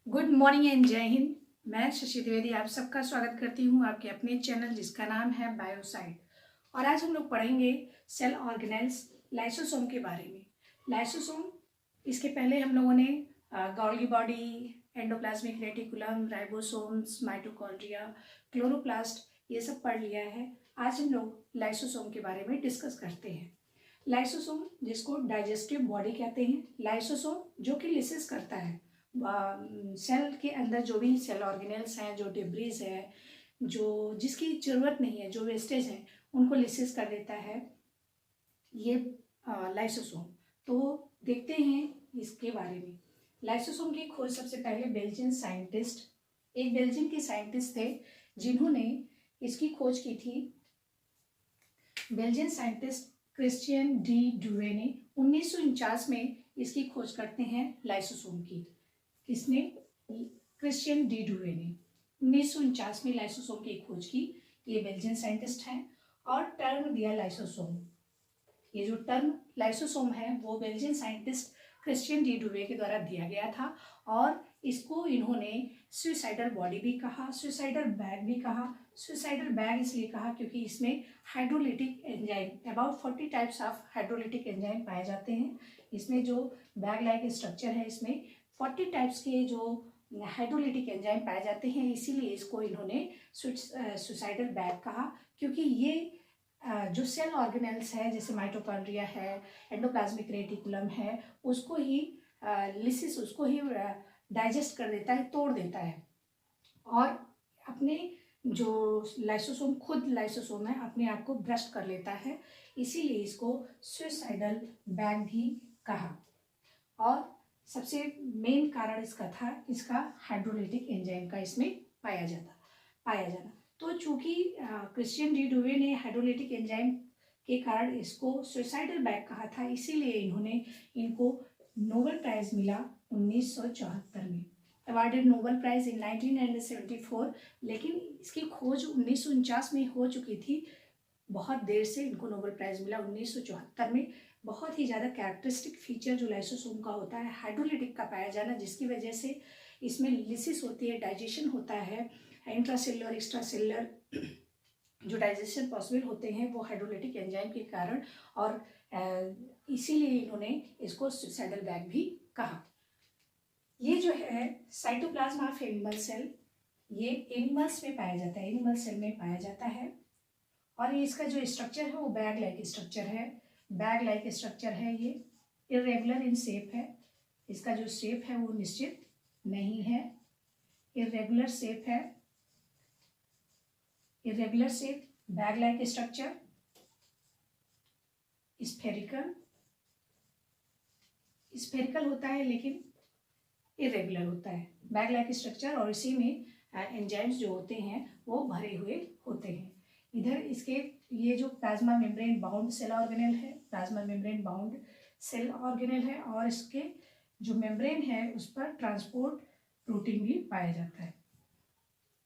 Good morning and जय हिंद। मैं शशि द्विवेदी आप सबका स्वागत करती हूँ आपके अपने चैनल जिसका नाम है बायोसाइड। और आज हम लोग पढ़ेंगे सेल ऑर्गेनेल्स लाइसोसोम के बारे में। लाइसोसोम, इसके पहले हम लोगों ने Golgi body, endoplasmic reticulum, ribosomes, mitochondria, chloroplast ये सब पढ़ लिया है। आज हम लोग लाइसोसोम के बारे में डिस्कस करते हैं। लाइसोसोम, जिसको डाइजेस्टिव बॉडी कहते हैं, लाइसोसोम जो कि लिसिस करता है सेल के अंदर जो भी सेल ऑर्गेनेल्स हैं, जो डिब्रीज है, जो जिसकी जरूरत नहीं है, जो वेस्टेज है, उनको लिसिस कर देता है ये लाइसोसोम। तो देखते हैं इसके बारे में। लाइसोसोम की खोज सबसे पहले एक बेल्जियन के साइंटिस्ट थे जिन्होंने इसकी खोज की थी। बेल्जियन साइंटिस्ट क्रिश्चियन डी ड्यूवे ने 1949 में इसकी खोज करते हैं लाइसोसोम की। किसने? क्रिश्चियन डी ड्यूवे ने 1949 में लाइसोसोम की खोज की। ये बेल्जियन साइंटिस्ट हैं और टर्म दिया लाइसोसोम। ये जो टर्म लाइसोसोम है वो बेल्जियन साइंटिस्ट क्रिश्चियन डी ड्यूवे के द्वारा दिया गया था और इसको इन्होंने सुसाइडल बॉडी भी कहा, सुसाइडल बैग भी कहा। सुसाइडल बैग इसलिए कहा क्योंकि इसमें hydrolytic enzyme, about 40 types of hydrolytic enzyme पाए जाते हैं। इसमें जो बैग लाइक स्ट्रक्चर है, इसमें 40 टाइप्स के जो हाइड्रोलिटिक एंजाइम पाए जाते हैं, इसीलिए इसको इन्होंने सुसाइडल बैग कहा। क्योंकि ये जो सेल ऑर्गेनेल्स है, जैसे माइटोकॉन्ड्रिया है, एंडोप्लाज्मिक रेटिकुलम है, उसको ही लिसिस, उसको ही डाइजेस्ट कर देता है, तोड़ देता है। और अपने जो लाइसोसोम, खुद लाइसोसोम है, अपने आप को ब्रस्ट कर लेता है, इसीलिए इसको सुसाइडल बैग भी कहा। और सबसे मेन कारण इसका था इसका हाइड्रोलिटिक एंजाइम का इसमें पाया जाना। तो चूंकि क्रिश्चियन डी ड्यूवे ने हाइड्रोलिटिक एंजाइम के कारण इसको सुसाइडल बैग कहा था, इसीलिए इनको नोबेल प्राइज मिला 1974 में। अवार्डेड नोबेल प्राइज इन 1974, लेकिन इसकी खोज 1949 में हो चुकी थी। बहुत देर से इनको नोबेल प्राइज मिला 1974 में। बहुत ही ज़्यादा कैरेक्टरिस्टिक फीचर जो लाइसोसोम का होता है, हाइड्रोलिटिक का पाया जाना, जिसकी वजह से इसमें लिसिस होती है, डाइजेशन होता है, इंट्रासेलुलर एक्स्ट्रासेलुलर जो डाइजेशन पॉसिबल होते हैं वो हाइड्रोलिटिक एंजाइम के कारण। और इसीलिए इन्होंने इसको सुसाइडल बैग भी कहा। ये जो है साइटोप्लाज्म ऑफ एनिमल सेल, ये एनिमल्स में पाया जाता है, एनिमल सेल में पाया जाता है। और ये इसका जो स्ट्रक्चर है वो बैग लाइक स्ट्रक्चर है। बैग लाइक स्ट्रक्चर है, ये इरेगुलर इन शेप है। इसका जो शेप है वो निश्चित नहीं है, इरेगुलर शेप है, irregular shape, bag like structure, spherical होता है लेकिन इरेगुलर होता है बैग लाइक स्ट्रक्चर। और इसी में एंजाइम्स जो होते हैं वो भरे हुए होते हैं। इधर इसके ये जो plasma membrane bound cell organelle है, plasma membrane bound cell organelle है, और इसके जो मेम्ब्रेन है उस पर ट्रांसपोर्ट प्रोटीन भी पाया जाता है,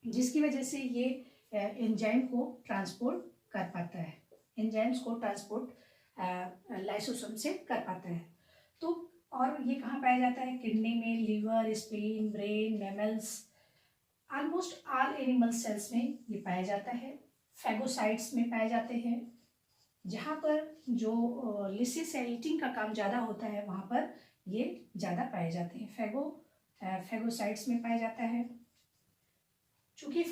जिसकी वजह से ये एंजाइम को ट्रांसपोर्ट कर पाता है, एंजाइम्स को ट्रांसपोर्ट लाइसोसोम से कर पाता है। तो और ये कहाँ पाया जाता है? किडनी में, liver, spleen, brain, mammals, almost all animal cells में ये पाया जाता है। फैगोसाइट्स में पाए जाते हैं, जहाँ पर जो लिसिस ईटिंग का काम ज़्यादा होता है वहाँ पर ये ज़्यादा पाए जाते हैं। फैगोसाइट्स में पाया जाता है। चूँकि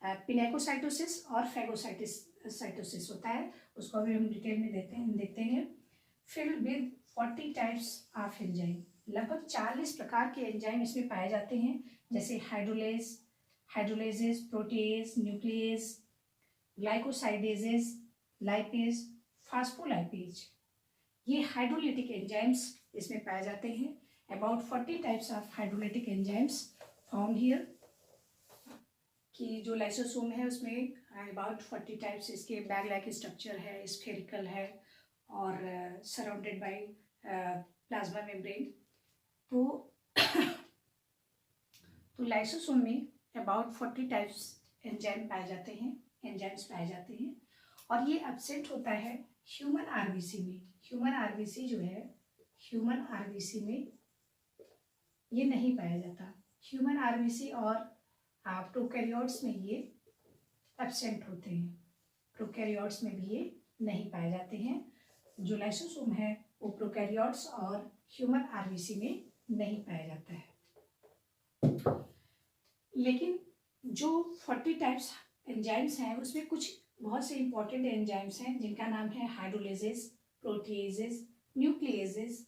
पिनेकोसाइटोसिस और फैगोसाइटोसिस होता है, उसको भी हम डिटेल में देखते हैं। Filled with 40 types of enzyme, लगभग 40 प्रकार के एंजाइम इसमें पाए जाते हैं, जैसे हाइड्रोलेजेस, प्रोटीएज, न्यूक्लियस, ग्लाइकोसाइडेजेस, लाइपेज, फास्फोलाइपेज। ये हाइड्रोलिटिक एंजाइम्स इसमें पाए जाते हैं। About 40 types of hydrolytic enzymes found here. कि जो लाइसोसोम है उसमें अबाउट 40 टाइप्स इसके बैग लाइक स्ट्रक्चर है, स्फेरिकल है और सराउंडेड बाय प्लाज्मा मेम्ब्रेन। तो लाइसोसोम में अबाउट 40 टाइप्स एंजाइम्स पाए जाते हैं और ये एब्सेंट होता है ह्यूमन आरबीसी में। ह्यूमन आरबीसी जो है, ह्यूमन आरबीसी में ये नहीं पाया जाता। ह्यूमन आरबीसी और प्रोकैरियोट्स में ये एब्सेंट होते हैं, प्रोकैरियोट्स में भी ये नहीं पाए जाते हैं। जो लाइसोसोम है वो प्रोकैरियोट्स और ह्यूमन आरबीसी में नहीं पाया जाता है। लेकिन जो 40 टाइप्स एंजाइम्स हैं उसमें कुछ बहुत से इंपॉर्टेंट एंजाइम्स हैं जिनका नाम है हाइड्रोलेजेस, प्रोटीएजेस, न्यूक्लिएजेस,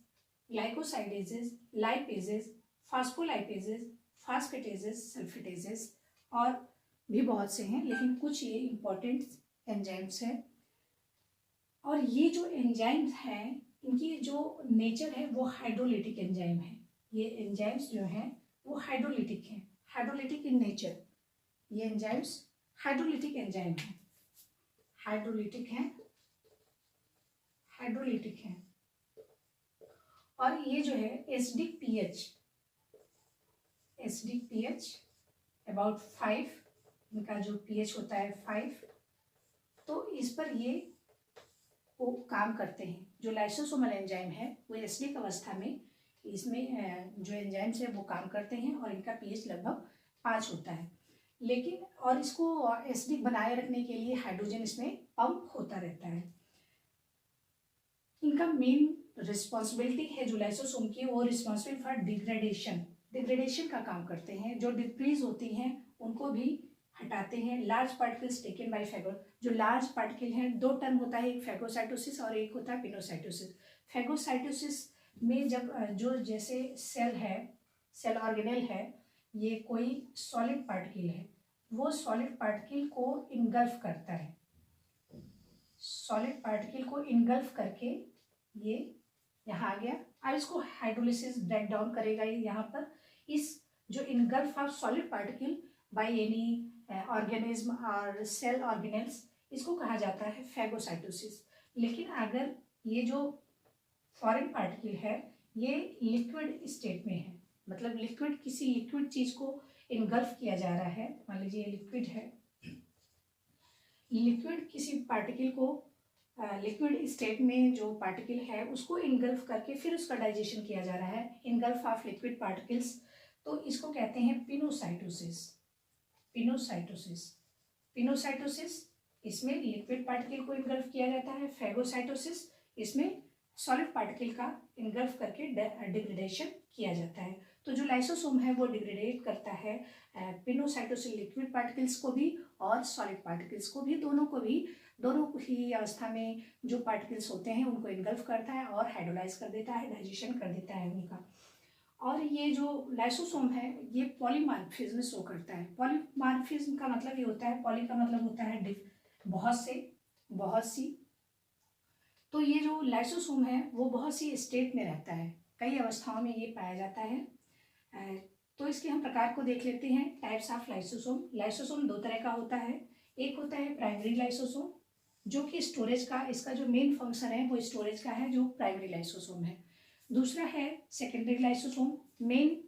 ग्लाइकोसाइडेजेस, लाइपेजेस, फास्फोलाइपेजेस, फास्फेटेजेस, सल्फेटेजेस और भी बहुत से हैं, लेकिन कुछ ये इंपॉर्टेंट एंजाइम्स हैं। और ये जो एंजाइम्स हैं इनकी जो नेचर है वो हाइड्रोलिटिक एंजाइम है। ये एंजाइम्स जो हैं वो हाइड्रोलिटिक हैं, हाइड्रोलिटिक इन नेचर। ये एंजाइम्स हाइड्रोलिटिक एंजाइम है, हाइड्रोलिटिक हैं, हाइड्रोलिटिक हैं। और ये जो है एसिडिक पीएच अबाउट 5, इनका जो पीएच होता है 5, तो इस पर ये वो काम करते हैं। जो लाइसोसोमल एंजाइम है वो एसिडिक अवस्था में इसमें जो एंजाइम्स है वो काम करते हैं और इनका पीएच लगभग 5 होता है। लेकिन और इसको एसिडिक बनाए रखने के लिए हाइड्रोजन इसमें पंप होता रहता है। इनका मेन रिस्पॉन्सिबिलिटी है जो लाइसोसोम की, वो रिस्पॉन्सिबल फॉर डिग्रेडेशन का काम करते हैं। जो डिक्रीज होती हैं उनको भी हटाते हैं। लार्ज पार्टिकल्स टेकन बाय फैगो, जो लार्ज पार्टिकल हैं, दो टर्म होता है, एक फैगोसाइटोसिस और एक होता है पिनोसाइटोसिस। फैगोसाइटोसिस में जब जो जैसे सेल है, सेल ऑर्गेनेल है, ये कोई सॉलिड पार्टिकल है, वो सॉलिड पार्टिकल को इनगल्फ करता है, सॉलिड पार्टिकल को इनगल्फ करके ये यहाँ आ गया। अब इसको हाइड्रोलिसिस ब्रेक डाउन करेगा ये यहाँ पर। इस जो engulf of solid particle by any organism और सेल ऑर्गेनेल्स, इसको कहा जाता है फैगोसाइटोसिस। लेकिन अगर ये जो फॉरेन पार्टिकल है ये लिक्विड स्टेट में है, मतलब लिक्विड, किसी लिक्विड चीज को इनगल्फ किया जा रहा है, मान लीजिए ये लिक्विड है, लिक्विड किसी पार्टिकल को लिक्विड स्टेट में जो पार्टिकल है उसको इनगल्फ करके फिर उसका डाइजेशन किया जा रहा है, इनगल्फ ऑफ लिक्विड पार्टिकल्स, तो इसको कहते हैं पिनोसाइटोसिस। पिनोसाइटोसिस, पिनोसाइटोसिस इसमें लिक्विड पार्टिकल को इनगल्फ किया जाता है। फैगोसाइटोसिस इसमें सॉलिड पार्टिकल का इनगल्फ करके डिग्रेडेशन किया जाता है। तो जो लाइसोसोम है वो डिग्रेडेट करता है पिनोसाइटोसिस लिक्विड पार्टिकल्स को भी और सॉलिड पार्टिकल्स को भी, दोनों ही अवस्था में जो पार्टिकल्स होते हैं उनको इनगल्फ करता है और हाइड्रोलाइज कर देता है, डाइजेशन कर देता है उनका। और ये जो लाइसोसोम है ये पॉलीमॉर्फिज्म शो करता है। पॉलीमॉर्फिज्म का मतलब ये होता है, पॉली का मतलब होता है बहुत से, बहुत सी। तो ये जो लाइसोसोम है वो बहुत सी स्टेट में रहता है, कई अवस्थाओं में ये पाया जाता है। तो इसके हम प्रकार को देख लेते हैं, टाइप्स ऑफ लाइसोसोम। लाइसोसोम दो तरह का होता है, एक होता है प्राइमरी लाइसोसोम जो कि स्टोरेज का, इसका जो मेन फंक्शन है वो स्टोरेज का है, जो प्राइमरी लाइसोसोम है। दूसरा है सेकेंडरी लाइसोसोम, मेन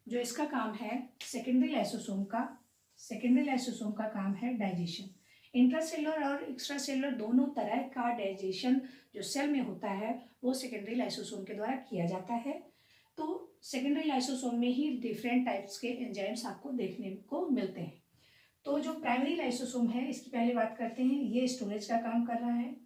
जो इसका काम है सेकेंडरी लाइसोसोम का काम है डाइजेशन। इंट्रासेलुलर और एक्स्ट्रासेलुलर दोनों तरह का डाइजेशन जो सेल में होता है वो सेकेंडरी लाइसोसोम के द्वारा किया जाता है। तो सेकेंडरी लाइसोसोम में ही डिफरेंट टाइप्स के एंजाइम्स आपको देखने को मिलते हैं। तो जो प्राइमरी लाइसोसोम है इसकी पहले बात करते हैं, ये स्टोरेज का काम कर रहा है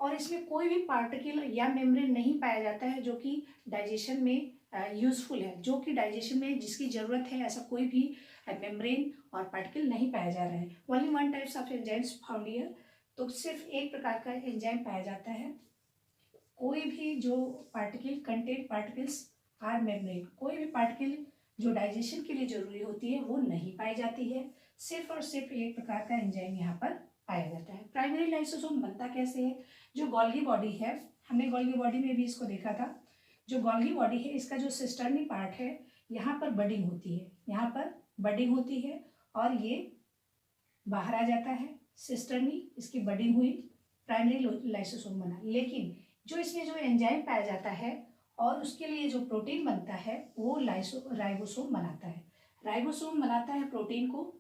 और इसमें कोई भी पार्टिकल या मेम्ब्रेन नहीं पाया जाता है जो कि डाइजेशन में यूजफुल है, जो कि डाइजेशन में जिसकी जरूरत है, ऐसा कोई भी मेम्ब्रेन और पार्टिकल नहीं पाया जा रहा है। Only one types of enzymes found here, तो सिर्फ एक प्रकार का एंजाइम पाया जाता है। कोई भी जो particle contain particles are membrane, कोई भी पार्टिकल जो डाइजेशन के लिए जरूरी होती है वो नहीं पाई जाती है। सिर्फ और सिर्फ एक प्रकार का एंजाइम यहाँ पर पाया जाता है। प्राइमरी लाइसोसोम बनता कैसे है? जो गोल्गी बॉडी है, हमने गोल्गी बॉडी में भी इसको देखा था, जो गोल्गी बॉडी है इसका जो सिस्टर्नी पार्ट है यहाँ पर बडिंग होती है, यहाँ पर बडिंग होती है और ये बाहर आ जाता है। सिस्टर्नी इसकी बडिंग हुई, प्राइमरी लाइसोसोम बना। लेकिन जो इसमें जो एंजाइम पाया जाता है और उसके लिए जो प्रोटीन बनता है वो राइबोसोम बनाता है। राइबोसोम बनाता है प्रोटीन को,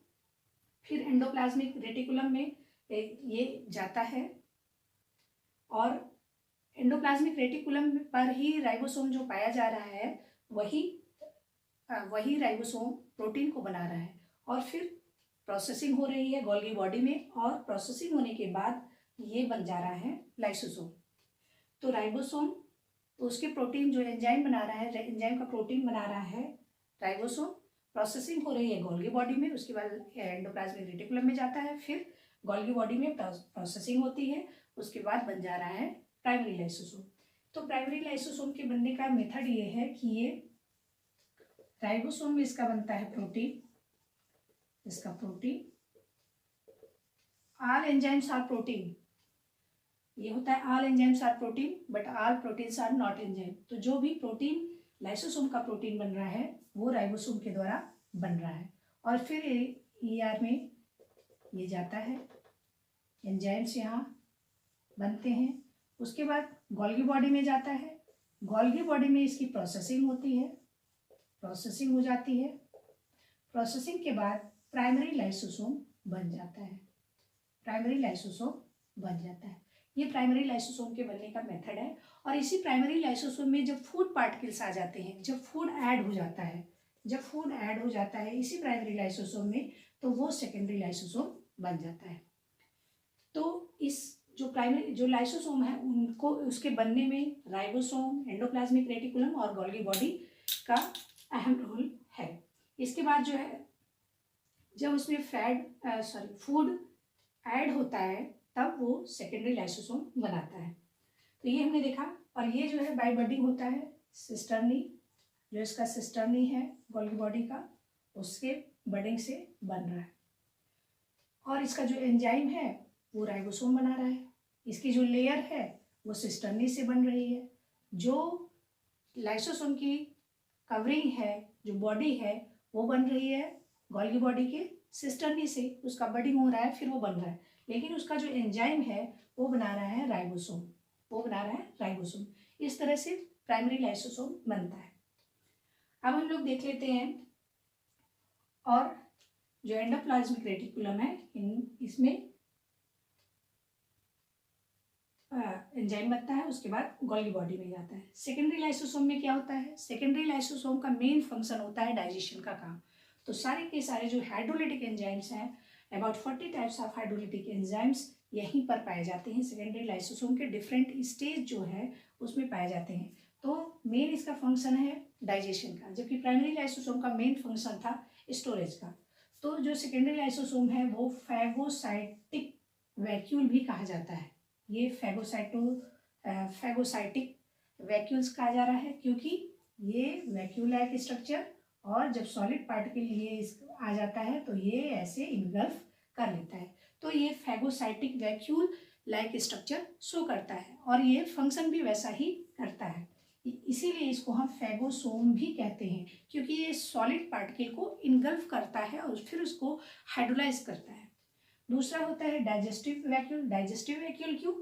फिर एंडोप्लाज्मिक रेटिकुलम में ये जाता है और एंडोप्लाज्मिक रेटिकुलम पर ही राइबोसोम जो पाया जा रहा है वही वही राइबोसोम प्रोटीन को बना रहा है और फिर प्रोसेसिंग हो रही है गोल्गी बॉडी में, और प्रोसेसिंग होने के बाद ये बन जा रहा है लाइसोसोम। तो राइबोसोम, तो उसके प्रोटीन जो एंजाइम बना रहा है, एंजाइम का प्रोटीन बना रहा है राइबोसोम, प्रोसेसिंग हो रही है गोल्गी बॉडी में, उसके बाद एंडोप्लाज्मिक रेटिकुलम में जाता है, फिर गोल्गी बॉडी में प्रोसेसिंग होती है, उसके बाद बन जा रहा है प्राइमरी लाइसोसोम। तो प्राइमरी लाइसोसोम के बनने का मेथड ये है कि ये राइबोसोम में इसका बनता है प्रोटीन, इसका protein, all enzymes are protein, ये होता है all enzymes are protein but all proteins are not enzyme. तो जो भी प्रोटीन लाइसोसोम का प्रोटीन बन रहा है वो राइबोसोम के द्वारा बन रहा है, और फिर ER में ये जाता है, एंजाइम्स यहाँ बनते हैं, उसके बाद गोल्गी बॉडी में जाता है, गोल्गी बॉडी में इसकी प्रोसेसिंग होती है, प्रोसेसिंग हो जाती है, प्रोसेसिंग के बाद प्राइमरी लाइसोसोम बन जाता है, प्राइमरी लाइसोसोम बन जाता है। ये प्राइमरी लाइसोसोम के बनने का मेथड है। और इसी प्राइमरी लाइसोसोम में जब फूड पार्टिकल्स आ जाते हैं, जब फूड ऐड हो जाता है, जब फूड ऐड हो जाता है इसी प्राइमरी लाइसोसोम में, तो वो सेकेंडरी लाइसोसोम बन जाता है। तो इस जो लाइसोसोम है उनको, उसके बनने में राइबोसोम, एंडोप्लाज्मिक रेटिकुलम और गोल्गी बॉडी का अहम रोल है। इसके बाद जो है, जब उसमें फूड ऐड होता है तब वो सेकेंडरी लाइसोसोम बनाता है। तो ये हमने देखा। और ये जो है बाई बडिंग होता है, सिस्टर्नी, जो इसका सिस्टर्नी है गोल्गी बॉडी का, उसके बडिंग से बन रहा है। और इसका जो एंजाइम है वो राइबोसोम बना रहा है, इसकी जो लेयर है वो सिस्टर्नी से बन रही है, जो लाइसोसोम की कवरिंग है, जो बॉडी है वो बन रही है गोल्गी बॉडी के सिस्टर्नी से, उसका बडिंग हो रहा है, फिर वो बन रहा है, लेकिन उसका जो एंजाइम है वो बना रहा है राइबोसोम, वो बना रहा है राइबोसोम। इस तरह से प्राइमरी लाइसोसोम बनता है। अब हम लोग देख लेते हैं, और जो एंडोप्लाज्मिक रेटिकुलम है इसमें एंजाइम बनता है, उसके बाद गोल्गी बॉडी में जाता है। सेकेंडरी लाइसोसोम में क्या होता है? सेकेंडरी लाइसोसोम का मेन फंक्शन होता है डाइजेशन का काम। तो सारे के सारे जो हाइड्रोलिटिक एंजाइम्स हैं, about 40 types of hydrolytic enzymes यहीं पर पाए जाते हैं। सेकेंडरी लाइसोसोम के डिफरेंट स्टेज जो है उसमें पाए जाते हैं। तो मेन इसका फंक्शन है डाइजेशन का, जबकि प्राइमरी लाइसोसोम का मेन फंक्शन था स्टोरेज का। तो जो सेकेंडरी लाइसोसोम है वो फैगोसाइटिक वैक्यूल भी कहा जाता है। ये फैगोसाइटिक वैक्यूल्स कहा जा रहा है, क्योंकि ये वैक्यूल लाइक स्ट्रक्चर, और जब सॉलिड पार्टिकल ये आ जाता है तो ये ऐसे इनगल्फ कर लेता है। तो ये phagocytic vacuole like structure show करता है, और ये फंक्शन भी वैसा ही करता है। इसीलिए इसको हम फैगोसोम भी कहते हैं, क्योंकि ये सॉलिड पार्टिकल को इनगल्फ करता है और फिर उसको हाइड्रोलाइज करता है। दूसरा होता है डाइजेस्टिव वैक्यूल। डाइजेस्टिव वैक्यूल क्यों?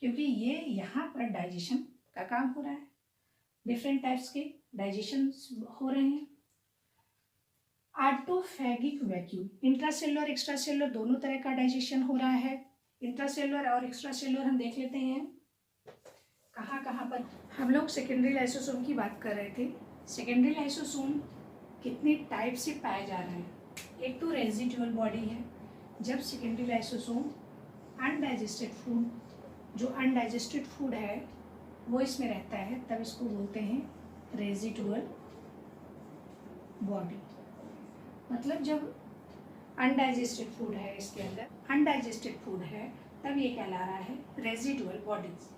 क्योंकि ये यहाँ पर डाइजेशन का काम हो रहा है, डिफरेंट टाइप्स के डाइजेशन हो रहे हैं। ऑटोफैगिक वैक्यूल, इंट्रासेलुलर एक्स्ट्रासेलुलर दोनों तरह का डाइजेशन हो रहा है। इंट्रासेलुलर और एक्स्ट्रासेलुलर हम देख लेते हैं कहाँ कहाँ पर। हम लोग सेकेंडरी लाइसोसोम की बात कर रहे थे। सेकेंडरी लाइसोसोम कितने टाइप से पाया जा रहा है? एक तो रेजिडुअल बॉडी है। जब सेकेंडरी लाइसोसोम अनडाइजेस्टेड फूड, जो अनडाइजेस्टेड फूड है वो इसमें रहता है, तब इसको बोलते हैं रेजिडुअल बॉडी। मतलब जब अनडाइजेस्टेड फूड है, इसके अंदर अनडाइजेस्टेड फूड है, तब ये कहला रहा है रेजिडुअल बॉडीज।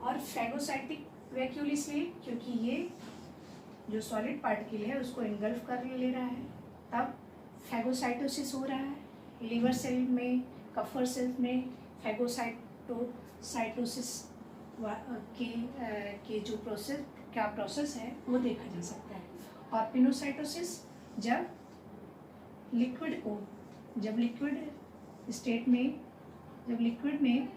और फैगोसाइटिक वैक्यूल इसलिए क्योंकि ये जो सॉलिड पार्टिकल है उसको इनगल्फ कर ले रहा है, तब फैगोसाइटोसिस हो रहा है। लीवर सेल में, कफर सेल में फैगोसाइटोसिस की जो प्रोसेस है वो देखा जा सकता है। और पिनोसाइटोसिस जब लिक्विड स्टेट में, जब लिक्विड में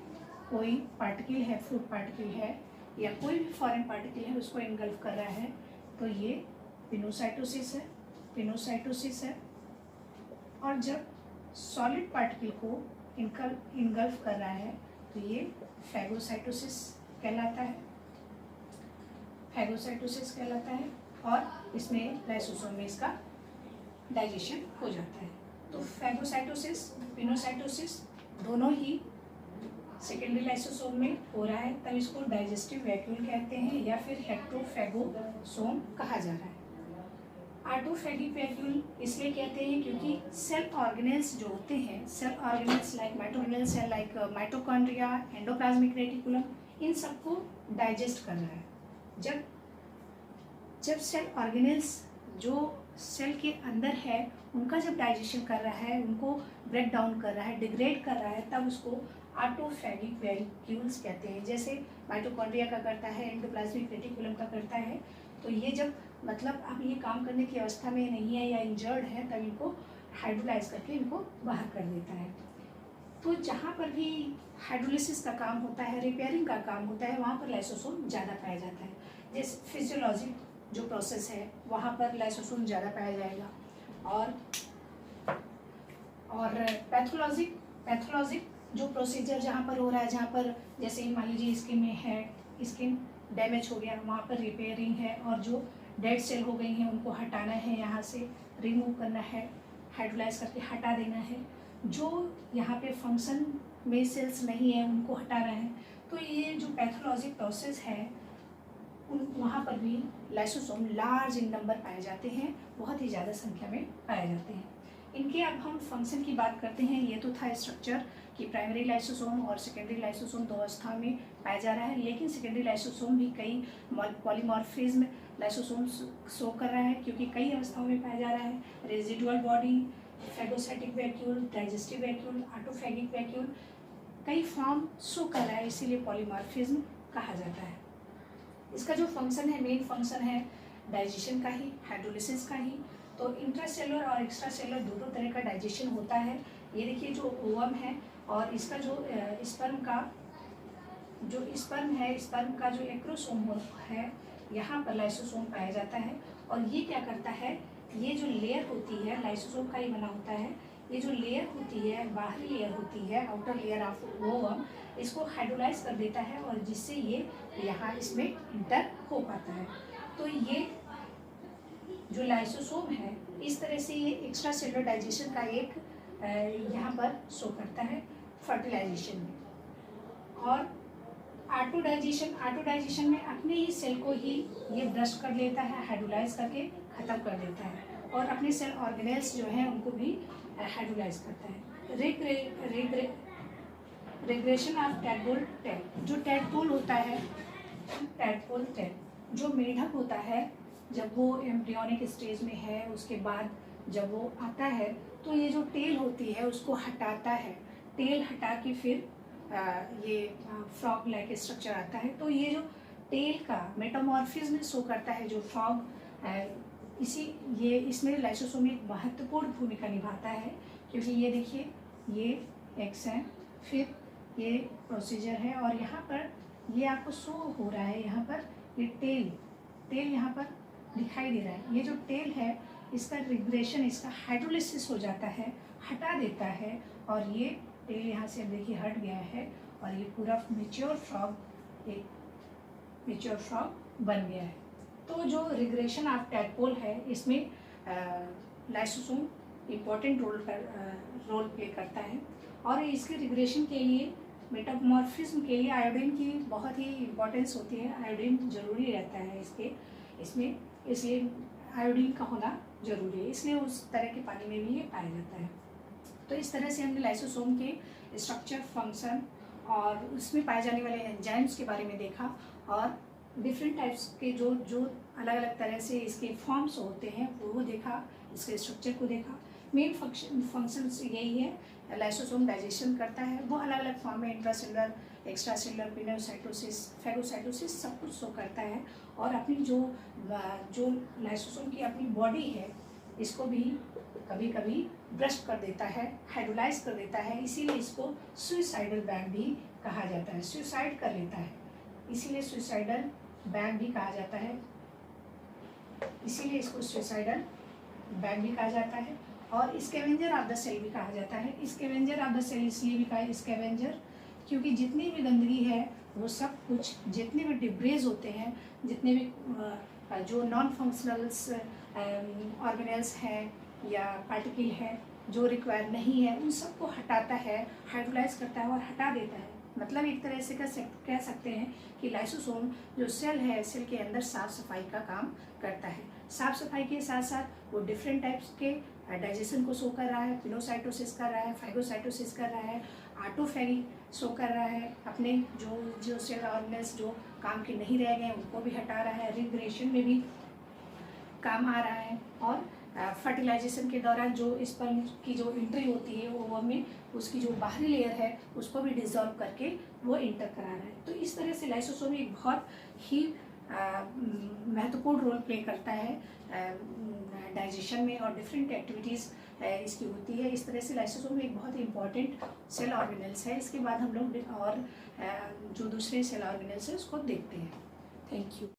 कोई पार्टिकल है, फूड पार्टिकल है या कोई भी फॉरेन पार्टिकल है, उसको इनगल्फ कर रहा है, तो ये पिनोसाइटोसिस है। और जब सॉलिड पार्टिकल को इनगल्फ कर रहा है तो ये फैगोसाइटोसिस कहलाता है। और इसमें लाइसोसोम में इसका डाइजेशन हो जाता है। तो फैगोसाइटोसिस, पिनोसाइटोसिस दोनों ही सेकेंडरी लाइसोसोम में हो रहा है, तब इसको डाइजेस्टिव वैक्यूल कहते हैं या फिर हेट्रोफैगोसोम कहा जा रहा है। ऑटोफैगिक वैक्यूल इसलिए कहते हैं क्योंकि सेल ऑर्गेनेल्स जो होते हैं, cell organelles like mitochondrial cell, like mitochondria, endoplasmic reticulum, इन सबको डाइजेस्ट कर रहा है। जब सेल ऑर्गेनेल्स जो सेल के अंदर है उनका जब डाइजेशन कर रहा है, उनको ब्रेक डाउन कर रहा है, डिग्रेड कर रहा है, तब उसको ऑटोफैगिक वैक्यूल्स कहते हैं। जैसे माइटोकॉन्ड्रिया का करता है, एंडोप्लाज्मिक रेटिकुलम का करता है। तो ये जब मतलब अब ये काम करने की अवस्था में नहीं है या इंजर्ड है, तब इनको हाइड्रोलाइज करके इनको बाहर कर देता है। तो जहाँ पर भी हाइड्रोलिसिस का काम होता है, रिपेयरिंग का काम होता है, वहाँ पर लाइसोसोम ज़्यादा पाया जाता है। जैसे फिजियोलॉजिक जो प्रोसेस है वहाँ पर लाइसोसोम ज़्यादा पाया जाएगा। और पैथोलॉजिक जो प्रोसीजर जहाँ पर हो रहा है, जहाँ पर जैसे मान लीजिए स्किन में है, स्किन डैमेज हो गया, वहाँ पर रिपेयरिंग है, और जो डेड सेल हो गई हैं उनको हटाना है, यहाँ से रिमूव करना है, हाइड्रोलाइज करके हटा देना है। जो यहाँ पे फंक्शन में सेल्स नहीं है उनको हटाना है। तो ये जो पैथोलॉजिक प्रोसेस है वहाँ पर भी लाइसोसोम लार्ज इन नंबर पाए जाते हैं, बहुत ही ज़्यादा संख्या में पाए जाते हैं। इनके अब हम फंक्शन की बात करते हैं। ये तो था स्ट्रक्चर कि प्राइमरी लाइसोसोम और सेकेंडरी लाइसोसोम दो अवस्था में पाया जा रहा है, लेकिन सेकेंडरी लाइसोसोम भी कई पॉलीमॉर्फिज्म लाइसोसोम शो कर रहा है, क्योंकि कई अवस्थाओं में पाया जा रहा है। Residual body, phagocytic vacuole, digestive vacuole, autophagic vacuole, कई फॉर्म शो कर रहा है, इसीलिए पॉलीमॉर्फिज्म कहा जाता है। इसका जो फंक्शन है, मेन फंक्शन है डाइजेशन का ही, हाइड्रोलिसिस का ही। तो इंट्रासेलुलर और एक्स्ट्रा सेलुलर दोनों तरह का डाइजेशन होता है। ये देखिए जो ओवम है और इसका जो स्पर्म है, स्पर्म का जो एक्रोसोम है, यहाँ पर लाइसोसोम पाया जाता है। और ये क्या करता है, ये जो लेयर होती है लाइसोसोम का ही बना होता है, ये जो लेयर होती है, बाहरी लेयर होती है, आउटर लेयर ऑफ ओवम, इसको हाइड्रोलाइज कर देता है, और जिससे ये यहाँ इसमें इंटर हो पाता है। तो ये जो लाइसोसोम है, इस तरह से ये एक्स्ट्रा सेलुलर डाइजेशन का एक यहाँ पर शो करता है फर्टिलाइजेशन में। और ऑटोडाइजेशन में अपने ही सेल को ही ये ब्रश कर लेता है, हाइड्रोलाइज करके ख़त्म कर देता है, और अपने सेल ऑर्गेनेल्स जो हैं उनको भी हाइड्रोलाइज करता है। रिग्रेशन ऑफ टैडपोल टेल, जो टैडपोल होता है, टैडपोल टेल जो मेढक होता है, जब वो एम्ब्रियोनिक स्टेज में है, उसके बाद जब वो आता है तो ये जो टेल होती है उसको हटाता है। टेल हटा के फिर ये फ्रॉग लाइक स्ट्रक्चर आता है। तो ये जो टेल का मेटामॉर्फिज्म शो करता है, जो फ्रॉग ये इसमें लाइसोसोम एक महत्वपूर्ण भूमिका निभाता है, क्योंकि ये देखिए ये एक्स है, फिर ये प्रोसीजर है, और यहाँ पर ये आपको शो हो रहा है, यहाँ पर ये टेल यहाँ पर दिखाई दे रहा है। ये जो टेल है इसका रिग्रेशन, इसका हाइड्रोलिसिस हो जाता है, हटा देता है, और ये टेल यहाँ से देखिए हट गया है, और ये पूरा मैच्योर फ्रॉग बन गया है। तो जो रिग्रेशन ऑफ टैडपोल है, इसमें लाइसोसोम इम्पॉर्टेंट रोल प्ले करता है, और इसके रिग्रेशन के लिए, मेटामॉर्फिज्म के लिए आयोडीन की बहुत ही इम्पोर्टेंस होती है। आयोडीन जरूरी रहता है इसमें, इसलिए आयोडीन का होना जरूरी है, इसलिए उस तरह के पानी में भी ये पाया जाता है। तो इस तरह से हमने लाइसोसोम के स्ट्रक्चर, फंक्शन और उसमें पाए जाने वाले एंजाइम्स के बारे में देखा, और डिफरेंट टाइप्स के जो अलग अलग तरह से इसके फॉर्म्स होते हैं वो देखा, इसके स्ट्रक्चर को देखा। मेन फंक्शंस यही है, लाइसोसोम डाइजेशन करता है, वो अलग अलग फॉर्म में इंट्रासेलुलर, एक्स्ट्रासेलुलर, पिनोसाइटोसिस, फैगोसाइटोसिस सब कुछ शो करता है। और अपनी जो लाइसोसोम की अपनी बॉडी है, इसको भी कभी कभी ब्रश कर देता है, हाइड्रोलाइज कर देता है, इसीलिए इसको सुइसाइडल बैग भी कहा जाता है। सुइसाइड कर लेता है, इसीलिए सुइसाइडल बैग भी कहा जाता है, इसीलिए इसको सुइसाइडल बैग भी कहा जाता है। और स्कैवेंजर ऑफ द सेल भी कहा जाता है। स्कैवेंजर ऑफ द सेल इसलिए भी कहा स्कैवेंजर, क्योंकि जितनी भी गंदगी है वो सब कुछ, जितने भी डिब्रेज होते हैं, जितने भी जो नॉन फंक्शनल्स ऑर्गेनेल्स हैं या पार्टिकल है जो रिक्वायर नहीं है उन सबको हटाता है, हाइड्रोलाइज करता है और हटा देता है। मतलब एक तरह से कह सकते हैं कि लाइसोसोम जो सेल है, सेल के अंदर साफ सफाई का काम करता है। साफ सफाई के साथ साथ वो डिफरेंट टाइप्स के डाइजेशन को शो कर रहा है, पिनोसाइटोसिस कर रहा है, फाइगोसाइटोसिस कर रहा है, ऑटोफैगी शो कर रहा है, अपने जो सेल ऑर्गेनेल्स जो काम के नहीं रह गए उनको भी हटा रहा है, रिग्रेशन में भी काम आ रहा है, और फर्टिलाइजेशन के दौरान जो स्पर्म की जो एंट्री होती है वो में उसकी जो बाहरी लेयर है उसको भी डिसॉल्व करके वो इंटर करा रहा है। तो इस तरह से लाइसोसोम एक बहुत ही महत्वपूर्ण रोल प्ले करता है डाइजेशन में, और डिफरेंट एक्टिविटीज़ इसकी होती है। इस तरह से लाइसोसोम एक बहुत इंपॉर्टेंट सेल ऑर्गेनेल्स है। इसके बाद हम लोग और जो दूसरे सेल ऑर्गेनेल्स है उसको देखते हैं। Thank you.